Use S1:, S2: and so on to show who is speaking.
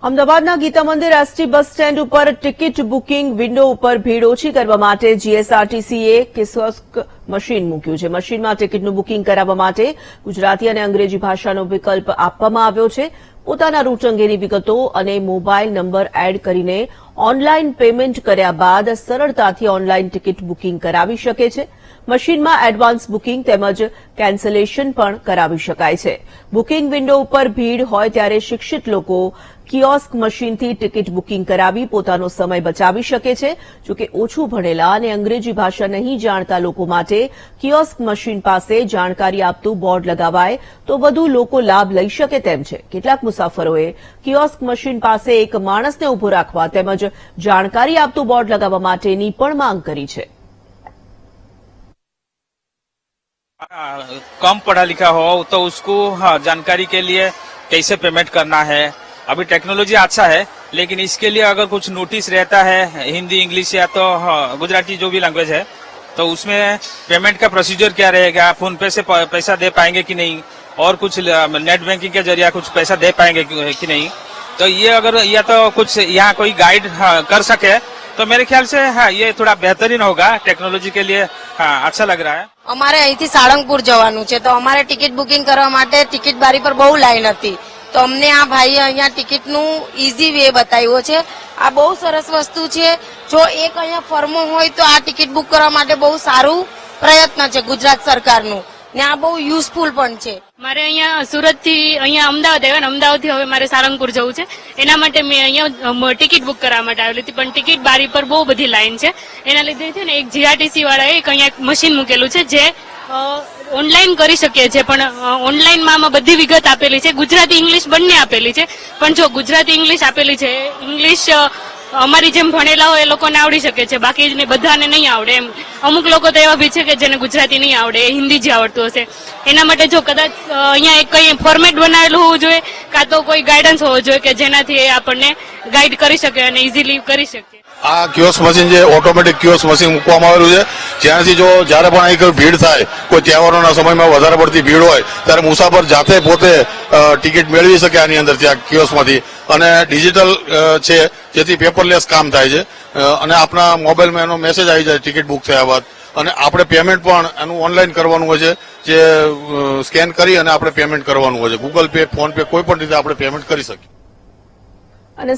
S1: અમદાવાદના ગીતા મંદિર ST bus stand ઉપર ટિકિટ બુકિંગ વિન્ડો ઉપર ભીડ ઓછી કરવા માટે જીએસઆરટીસીએ કિયોસ્ક મશીન મૂક્યું છે. મશીનમાં ટિકિટનું બુકિંગ કરાવવા માટે ગુજરાતી અને અંગ્રેજી ભાષાનો વિકલ્પ આપવામાં આવ્યો છે. પોતાના રૂટ અંગેની વિગતો અને મોબાઈલ નંબર એડ કરીને ઓનલાઈન પેમેન્ટ કર્યા બાદ સરળતાથી ઓનલાઈન ટિકિટ બુકિંગ કરાવી શકે છે. મશીનમાં એડવાન્સ બુકિંગ તેમજ કેન્સલેશન પણ કરાવી શકાય છે. બુકિંગ વિન્ડો ઉપર ભીડ હોય ત્યારે શિક્ષિત લોકો કિયોસ્ક મશીનથી ટિકિટ બુકિંગ કરાવી પોતાનો સમય બચાવી શકે છે. જોકે ઓછું ભણેલા અને અંગ્રેજી ભાષા નહીં જાણતા લોકો માટે કિયોસ્ક મશીન પાસે જાણકારી આપતું બોર્ડ લગાવાય તો વધુ લોકો લાભ લઈ શકે તેમ છે. કેટલાક મુસાફરોએ કિયોસ્ક મશીન પાસે એક માણસને ઉભો રાખવા તેમજ જાણકારી આપતું બોર્ડ લગાવવા માટેની પણ માંગ કરી છે.
S2: कम पढ़ा लिखा हो तो उसको जानकारी के लिए कैसे पेमेंट करना है. अभी टेक्नोलॉजी अच्छा है लेकिन इसके लिए अगर कुछ नोटिस रहता है हिंदी इंग्लिश या तो गुजराती जो भी लैंग्वेज है तो उसमें पेमेंट का प्रोसीजर क्या रहेगा, फोन पे से पैसा दे पाएंगे कि नहीं और कुछ नेट बैंकिंग के जरिए कुछ पैसा दे पाएंगे कि नहीं. तो ये अगर या तो कुछ यहाँ कोई गाइड कर सके तो मेरे ख्याल से ये थोड़ा बेहतरीन होगा. टेक्नोलॉजी के लिए अच्छा लग रहा है.
S3: અમારે અહીંથી સાળંગપુર જવાનું છે તો અમારે ટિકિટ બુકિંગ કરવા માટે ટિકિટ બારી પર બહુ લાઈન હતી તો અમને આ ભાઈએ અહીંયા ટિકિટનું ઈઝી વે બતાવ્યો છે. આ બહુ સરસ વસ્તુ છે. જો એક અહીંયા ફર્મો હોય તો આ ટિકિટ બુક કરવા માટે બહુ સારું પ્રયત્ન છે ગુજરાત સરકારનું ને આ બહુ યુઝફુલ પણ છે.
S4: મારે અહીંયા સુરત થી અહીંયા અમદાવાદ આવ્યા ને અમદાવાદ થી હવે મારે સારંગપુર જવું છે એના માટે મેં અહીંયા ટિકિટ બુક કરવા માટે આવેલી હતી પણ ટિકિટ બારી પર બહુ બધી લાઈન છે એના લીધે છે ને એક જીઆરટીસી વાળાએ એક અહીંયા મશીન મૂકેલું છે જે ઓનલાઈન કરી શકીએ છીએ પણ ઓનલાઈનમાં આમાં બધી વિગત આપેલી છે. ગુજરાતી ઇંગ્લિશ બંને આપેલી છે પણ જો ગુજરાતી ઇંગ્લિશ આપેલી છે ઇંગ્લિશ અમારી જેમ ભણેલા હોય એ લોકોને આવડી શકે છે બાકી બધાને નહીં આવડે. એમ અમુક લોકો તો એવા બી છે કે જેને ગુજરાતી નહીં આવડે હિન્દી જ આવડતું હશે એના માટે જો કદાચ અહીંયા એક કઈ ફોર્મેટ બનાવેલું હોવું જોઈએ કાં તો કોઈ ગાઈડન્સ હોવો જોઈએ કે જેનાથી આપણને ગાઈડ કરી શકે અને ઇઝીલી કરી શકે.
S5: આ કિયોસ્ક મશીન જે ઓટોમેટિક કિયોસ્ક મશીન મૂકવામાં આવેલું છે જ્યાંથી જો જયારે પણ અહીં ભીડ થાય કોઈ તહેવારોના સમયમાં વધારે પડતી ભીડ હોય ત્યારે મુસાફર જાતે પોતે ટિકિટ મેળવી શકે આની અંદર ત્યાં કિયોસ્કમાંથી અને ડિજિટલ છે જેથી પેપરલેસ કામ થાય છે અને આપણા મોબાઈલમાં એનો મેસેજ આવી જાય ટિકિટ બુક થયા બાદ અને આપણે પેમેન્ટ પણ એનું ઓનલાઈન કરવાનું હોય છે જે સ્કેન કરી અને આપણે પેમેન્ટ કરવાનું હોય છે. ગૂગલ પે ફોન પે કોઈ પણ રીતે આપણે પેમેન્ટ કરી શકીએ.
S1: અને